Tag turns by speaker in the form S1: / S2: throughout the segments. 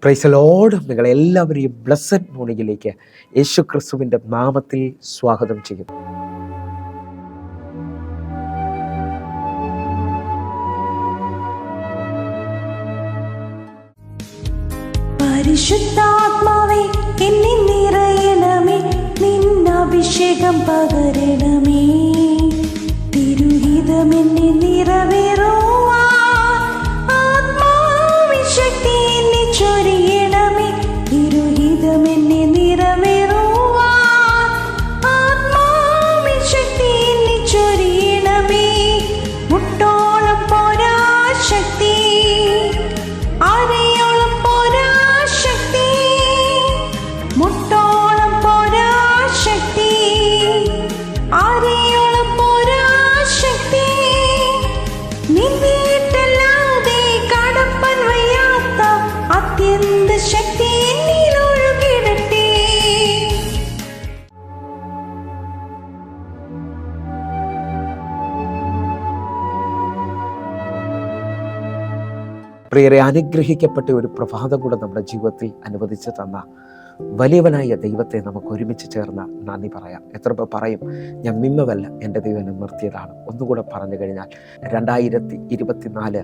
S1: Praise the Lord. നിങ്ങളെല്ലാവരെയും blessed മോർണിംഗിലേക്ക് യേശു ക്രിസ്തുവിൻ്റെ നാമത്തിൽ സ്വാഗതം ചെയ്യുന്നു.
S2: പരിശുദ്ധാത്മാവേ എന്നിൽ നിറയണമേ, നിന്നഭിഷേകം പകരണമേ, തിരുഹിതം എന്നെ നിറവേറുവാൻ ആത്മാവിശക്തി എന്നെ ചൊരിയണമേ, തിരുഹിതം എന്നെ നിറവേറുവാൻ ആത്മാവിശക്തി എന്നെ ചൊരിയണമേ. മുട്ടോളം പോരാ ശക്തി, അരയോളം പോരാ ശക്തി, മുട്ടോളം പോരാ ശക്തി, അരയോളം പോരാ ശക്തി, നിന്നിട്ടല്ലാതെ കടപ്പൻ വയ്യാത്ത അത്യന്ത ശക്തി എന്നിൽ ഒഴുകിടട്ടെ.
S1: പ്രിയരെ, അനുഗ്രഹിക്കപ്പെട്ട ഒരു പ്രഭാതം കൂടെ നമ്മുടെ ജീവിതത്തിൽ അനുവദിച്ച് തന്ന വലിയവനായ ദൈവത്തെ നമുക്ക് ഒരുമിച്ച് ചേർന്ന് നന്ദി പറയാം. എത്ര പേർ പറയും, ഞാൻ നിന്നതല്ല, എൻ്റെ ദൈവം എന്നെ നിർത്തിയതാണ്? ഒന്നുകൂടെ പറഞ്ഞു കഴിഞ്ഞാൽ 2024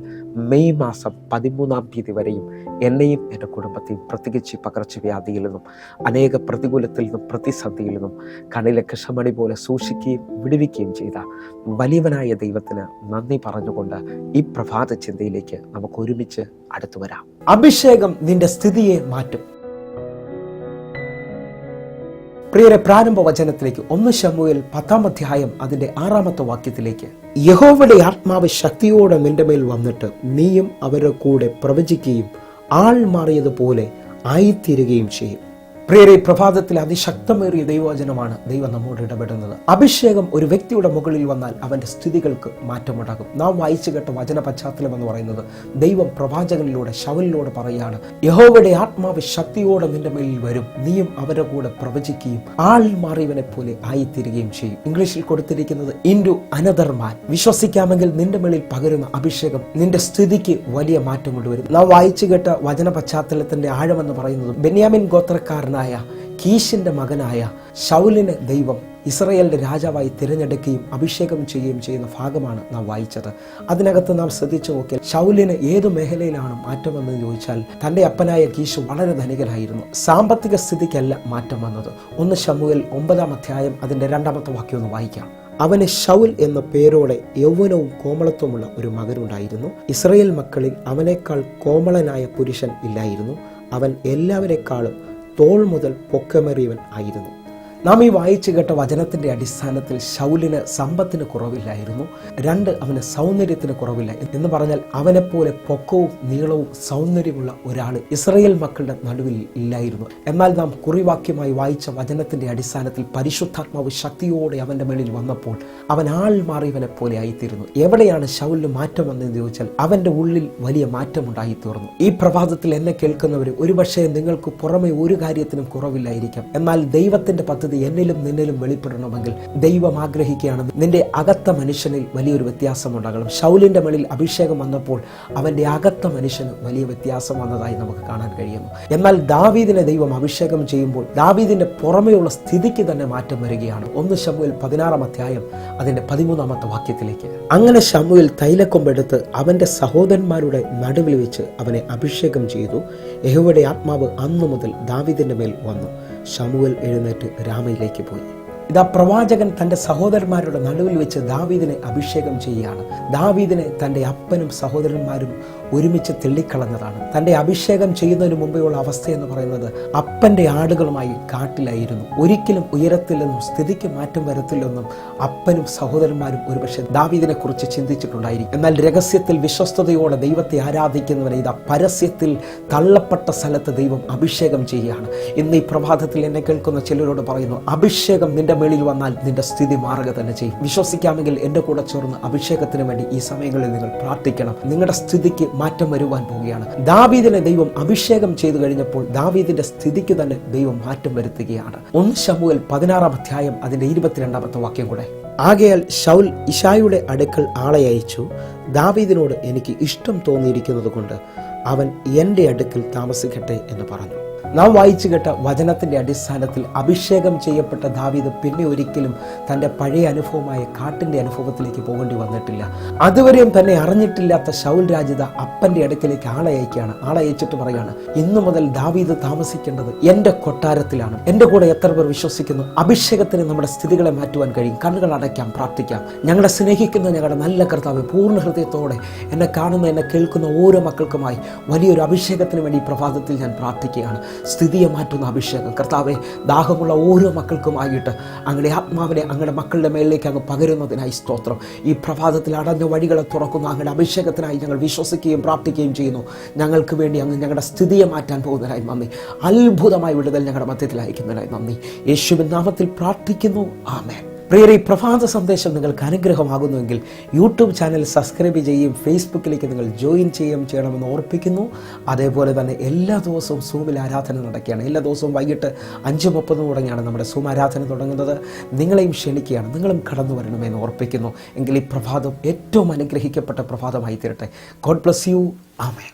S1: മെയ് മാസം 13-ാം തീയതി വരെയും എന്നെയും എൻ്റെ കുടുംബത്തെയും പ്രത്യേകിച്ച് പകർച്ചവ്യാധിയിൽ നിന്നും അനേക പ്രതികൂലത്തിൽ നിന്നും പ്രതിസന്ധിയിൽ നിന്നും കണ്ണിലെ കൃഷ്ണമണി പോലെ സൂക്ഷിക്കുകയും വിടുവിക്കുകയും ചെയ്ത വലിയവനായ ദൈവത്തിന് നന്ദി പറഞ്ഞുകൊണ്ട് ഈ പ്രഭാത ചിന്തയിലേക്ക് നമുക്ക് ഒരുമിച്ച് അടുത്തു വരാം. അഭിഷേകം നിന്റെ സ്ഥിതിയെ മാറ്റും. പ്രിയരെ, പ്രാരംഭ വചനത്തിലേക്ക് 1 ശമൂവേൽ 10-ാം അധ്യായം അതിന്റെ 6-ാമത്തെ വാക്യത്തിലേക്ക്, യഹോവയുടെ ആത്മാവ് ശക്തിയോടെ നിന്റെ മേൽ വന്നിട്ട് നീയും അവരുടെ കൂടെ പ്രവചിക്കുകയും ആൾ മാറിയതുപോലെ ആയിത്തീരുകയും ചെയ്യും. പ്രിയരെ, പ്രഭാതത്തിൽ അതിശക്തമേറിയ ദൈവവചനമാണ് ദൈവം നമ്മോട് ഇടപെടുന്നത്. അഭിഷേകം ഒരു വ്യക്തിയുടെ മുകളിൽ വന്നാൽ അവന്റെ സ്ഥിതികൾക്ക് മാറ്റമുണ്ടാകും. നാം വായിച്ചു കേട്ട വചന പശ്ചാത്തലം എന്ന് പറയുന്നത് ദൈവം പ്രവാചകനിലൂടെ ശൗലിനോട് പറയുകയാണ്, യഹോവയുടെ ആത്മാവ് ശക്തിയോടെ നിന്റെ മേലിൽ വരും, നീയും അവരുടെ കൂടെ പ്രവചിക്കുകയും ആൾ മാറിയവനെ പോലെ ആയിത്തീരുകയും ചെയ്യും. ഇംഗ്ലീഷിൽ കൊടുത്തിരിക്കുന്നത് ഇൻടു അനദർ മാൻ. വിശ്വസിക്കാമെങ്കിൽ നിന്റെ മേലിൽ പകരുന്ന അഭിഷേകം നിന്റെ സ്ഥിതിക്ക് വലിയ മാറ്റം കൊണ്ടുവരും. നാം വായിച്ചു കേട്ട വചന പശ്ചാത്തലത്തിന്റെ ആഴമെന്ന് പറയുന്നത് ബെന്യാമിൻ ഗോത്രക്കാരനായ കീശിന്റെ മകനായ ശൗലിനെ ദൈവം ഇസ്രായേലിന്റെ രാജാവായി തിരഞ്ഞെടുക്കുകയും അഭിഷേകം ചെയ്യുകയും ചെയ്യുന്ന ഭാഗമാണ് നാം വായിച്ചത്. അതിനകത്ത് നാം ശ്രദ്ധിച്ചു നോക്കിയാൽ ശൗലിന് ഏതു മേഖലയിലാണ് മാറ്റം വന്നതെന്ന് ചോദിച്ചാൽ, തന്റെ അപ്പനായ കീശ് വളരെ ധനികനായിരുന്നു. സാമ്പത്തിക സ്ഥിതിക്കല്ല മാറ്റം വന്നത്. 1 ശമൂവേൽ 9-ാം അധ്യായം അതിന്റെ 2-ാമത്തെ വാക്യം ഒന്ന് വായിക്കാം. അവന് ശൗൽ എന്ന പേരോടെ യൗവനവും കോമളത്വമുള്ള ഒരു മകനുണ്ടായിരുന്നു. ഇസ്രായേൽ മക്കളിൽ അവനേക്കാൾ കോമളനായ പുരുഷൻ ഇല്ലായിരുന്നു. അവൻ എല്ലാവരെക്കാളും തോൾ മുതൽ പൊക്കമേറിയവൻ ആയിരുന്നു. നാം ഈ വായിച്ചു കേട്ട വചനത്തിന്റെ അടിസ്ഥാനത്തിൽ ശൗലിന് സമ്പത്തിന് കുറവില്ലായിരുന്നു. 2, അവന് സൗന്ദര്യത്തിന് കുറവില്ല. എന്ന് പറഞ്ഞാൽ അവനെപ്പോലെ പൊക്കവും നീളവും സൗന്ദര്യമുള്ള ഒരാൾ ഇസ്രായേൽ മക്കളുടെ നടുവിൽ ഇല്ലായിരുന്നു. എന്നാൽ നാം കുറിവാക്യമായി വായിച്ച വചനത്തിന്റെ അടിസ്ഥാനത്തിൽ പരിശുദ്ധാത്മാവ് ശക്തിയോടെ അവന്റെ മേളിൽ വന്നപ്പോൾ അവൻ ആൾ മാറിയവനെ പോലെ ആയിത്തീരുന്നു. എവിടെയാണ് ശൗലിന് മാറ്റം വന്നതെന്ന് ചോദിച്ചാൽ അവന്റെ ഉള്ളിൽ വലിയ മാറ്റം ഉണ്ടായിത്തീർന്നു. ഈ പ്രഭാതത്തിൽ എന്നെ കേൾക്കുന്നവർ, ഒരുപക്ഷെ നിങ്ങൾക്ക് പുറമെ ഒരു കാര്യത്തിനും കുറവില്ലായിരിക്കാം. എന്നാൽ ദൈവത്തിന്റെ പദ്ധതി എന്നിലും നിന്നിലും വെളിപ്പെടണമെങ്കിൽ ദൈവം ആഗ്രഹിക്കുകയാണ് നിന്റെ അകത്ത മനുഷ്യനിൽ വലിയൊരു വ്യത്യാസം ഉണ്ടാകണം. ശൗലിന്റെ മേളിൽ അഭിഷേകം വന്നപ്പോൾ അവന്റെ അകത്ത മനുഷ്യന് വലിയ വ്യത്യാസം വന്നതായി നമുക്ക് കാണാൻ കഴിയുന്നു. എന്നാൽ ദാവീദിനെ ദൈവം അഭിഷേകം ചെയ്യുമ്പോൾ ദാവീദിന്റെ പുറമെയുള്ള സ്ഥിതിക്ക് തന്നെ മാറ്റം വരികയാണ്. 1 ശമൂവേൽ 16-ാം അധ്യായം അതിന്റെ 13-ാമത്തെ വാക്യത്തിലേക്ക്, അങ്ങനെ ശമൂവേൽ തൈലക്കൊമ്പെടുത്ത് അവന്റെ സഹോദരന്മാരുടെ നടുവിൽ വെച്ച് അവനെ അഭിഷേകം ചെയ്തു. യഹോവയുടെ ആത്മാവ് അന്നു മുതൽ ദാവീദിന്റെ മേൽ വന്നു. ശമൂവേൽ എഴുന്നേറ്റ് രാമയിലേക്ക് പോയി. ഇതാ, പ്രവാചകൻ തൻ്റെ സഹോദരന്മാരുടെ നടുവിൽ വെച്ച് ദാവീദിനെ അഭിഷേകം ചെയ്യുകയാണ്. ദാവീദിനെ തൻ്റെ അപ്പനും സഹോദരന്മാരും ഒരുമിച്ച് തെള്ളിക്കളഞ്ഞതാണ്. തൻ്റെ അഭിഷേകം ചെയ്യുന്നതിന് മുമ്പെയുള്ള അവസ്ഥ എന്ന് പറയുന്നത് അപ്പൻ്റെ ആടുകളുമായി കാട്ടിലായിരുന്നു. ഒരിക്കലും ഉയരത്തില്ലെന്നും സ്ഥിതിക്ക് മാറ്റം വരത്തില്ലെന്നും അപ്പനും സഹോദരന്മാരും ഒരുപക്ഷെ ദാവീദിനെ കുറിച്ച് ചിന്തിച്ചിട്ടുണ്ടായിരിക്കും. എന്നാൽ രഹസ്യത്തിൽ വിശ്വസ്തയോടെ ദൈവത്തെ ആരാധിക്കുന്നവനെ ഇതാ പരസ്യത്തിൽ തള്ളപ്പെട്ട സ്ഥലത്ത് ദൈവം അഭിഷേകം ചെയ്യുകയാണ്. ഇന്ന് ഈ പ്രഭാതത്തിൽ എന്നെ കേൾക്കുന്ന ചിലരോട് പറയുന്നു, അഭിഷേകം നിന്റെ മേളിൽ വന്നാൽ നിന്റെ സ്ഥിതി മാറുക തന്നെ ചെയ്യും. വിശ്വസിക്കാമെങ്കിൽ എൻ്റെ കൂടെ ചേർന്ന് അഭിഷേകത്തിന് വേണ്ടി ഈ സമയങ്ങളിൽ നിങ്ങൾ പ്രാർത്ഥിക്കണം. നിങ്ങളുടെ സ്ഥിതിക്ക് മാറ്റം വരുവാൻ പോവുകയാണ്. ദാവീദിനെ ദൈവം അഭിഷേകം ചെയ്തു കഴിഞ്ഞപ്പോൾ ദാവീദിന്റെ സ്ഥിതിക്ക് തന്നെ ദൈവം മാറ്റം വരുത്തുകയാണ്. 1 ശമൂവേൽ 16-ാം അധ്യായം അതിന്റെ 22-ാമത്തെ വാക്യം കൂടെ, ആകയാൽ ശൗൽ ഇശായിയുടെ അടുക്കൽ ആളെ അയച്ചു, ദാവീദിനോട് എനിക്ക് ഇഷ്ടം തോന്നിയിരിക്കുന്നത് കൊണ്ട് അവൻ എൻ്റെ അടുക്കൽ താമസിക്കട്ടെ എന്ന് പറഞ്ഞു. നാം വായിച്ചു കേട്ട വചനത്തിൻ്റെ അടിസ്ഥാനത്തിൽ അഭിഷേകം ചെയ്യപ്പെട്ട ദാവീദ് പിന്നെ ഒരിക്കലും തൻ്റെ പഴയ അനുഭവമായ കാട്ടിൻ്റെ അനുഭവത്തിലേക്ക് പോകേണ്ടി വന്നിട്ടില്ല. അതുവരെയും തന്നെ അറിഞ്ഞിട്ടില്ലാത്ത ശൗൽ രാജിത അപ്പൻ്റെ അടുക്കലേക്ക് ആളെ അയക്കുകയാണ്. ആളെ അയച്ചിട്ട് പറയാണ്, ഇന്നു മുതൽ ദാവീദ് താമസിക്കേണ്ടത് എൻ്റെ കൊട്ടാരത്തിലാണ്. എൻ്റെ കൂടെ എത്ര പേർ വിശ്വസിക്കുന്നു അഭിഷേകത്തിന് നമ്മുടെ സ്ഥിതികളെ മാറ്റുവാൻ കഴിയും? കണ്ണുകൾ അടയ്ക്കാം, പ്രാർത്ഥിക്കാം. ഞങ്ങളെ സ്നേഹിക്കുന്ന ഞങ്ങളുടെ നല്ല കർത്താവ്, പൂർണ്ണ ഹൃദയത്തോടെ എന്നെ കാണുന്ന എന്നെ കേൾക്കുന്ന ഓരോ മക്കൾക്കുമായി വലിയൊരു അഭിഷേകത്തിന് വേണ്ടി ഈ പ്രഭാതത്തിൽ ഞാൻ പ്രാർത്ഥിക്കുകയാണ്. സ്ഥിതിയെ മാറ്റുന്ന അഭിഷേകം കർത്താവെ, ദാഹമുള്ള ഓരോ മക്കൾക്കുമായിട്ട് അങ്ങയുടെ ആത്മാവിനെ അങ്ങയുടെ മക്കളുടെ മേലിലേക്ക് അങ്ങ് പകരുന്നതിനായി സ്തോത്രം. ഈ പ്രഭാതത്തിൽ അടഞ്ഞ വഴികളെ തുറക്കുന്ന അങ്ങയുടെ അഭിഷേകത്തിനായി ഞങ്ങൾ വിശ്വസിക്കുകയും പ്രാർത്ഥിക്കുകയും ചെയ്യുന്നു. ഞങ്ങൾക്ക് വേണ്ടി അങ്ങ് ഞങ്ങളുടെ സ്ഥിതിയെ മാറ്റാൻ പോകുന്നതിനായി നന്ദി. അത്ഭുതമായ വിടുതൽ ഞങ്ങളുടെ മധ്യത്തിൽ അയക്കുന്നതിനായി നന്ദി. യേശുവിൻ നാമത്തിൽ പ്രാർത്ഥിക്കുന്നു, ആമേൻ. പ്രിയരെ, ഈ പ്രഭാത സന്ദേശം നിങ്ങൾക്ക് അനുഗ്രഹമാകുന്നുവെങ്കിൽ യൂട്യൂബ് ചാനൽ സബ്സ്ക്രൈബ് ചെയ്യുകയും ഫേസ്ബുക്കിലേക്ക് നിങ്ങൾ ജോയിൻ ചെയ്യണമെന്ന് ഓർപ്പിക്കുന്നു. അതേപോലെ തന്നെ എല്ലാ ദിവസവും സൂമിൽ ആരാധന നടക്കുകയാണ്. എല്ലാ ദിവസവും വൈകിട്ട് 5:30 തുടങ്ങിയാണ് നമ്മുടെ സൂം ആരാധന തുടങ്ങുന്നത്. നിങ്ങളെയും ക്ഷണിക്കുകയാണ്, നിങ്ങളും കടന്നു വരണമെന്ന് ഓർപ്പിക്കുന്നു. എങ്കിൽ ഈ പ്രഭാതം ഏറ്റവും അനുഗ്രഹിക്കപ്പെട്ട പ്രഭാതമായി തീരട്ടെ. God bless you. ആമേൻ.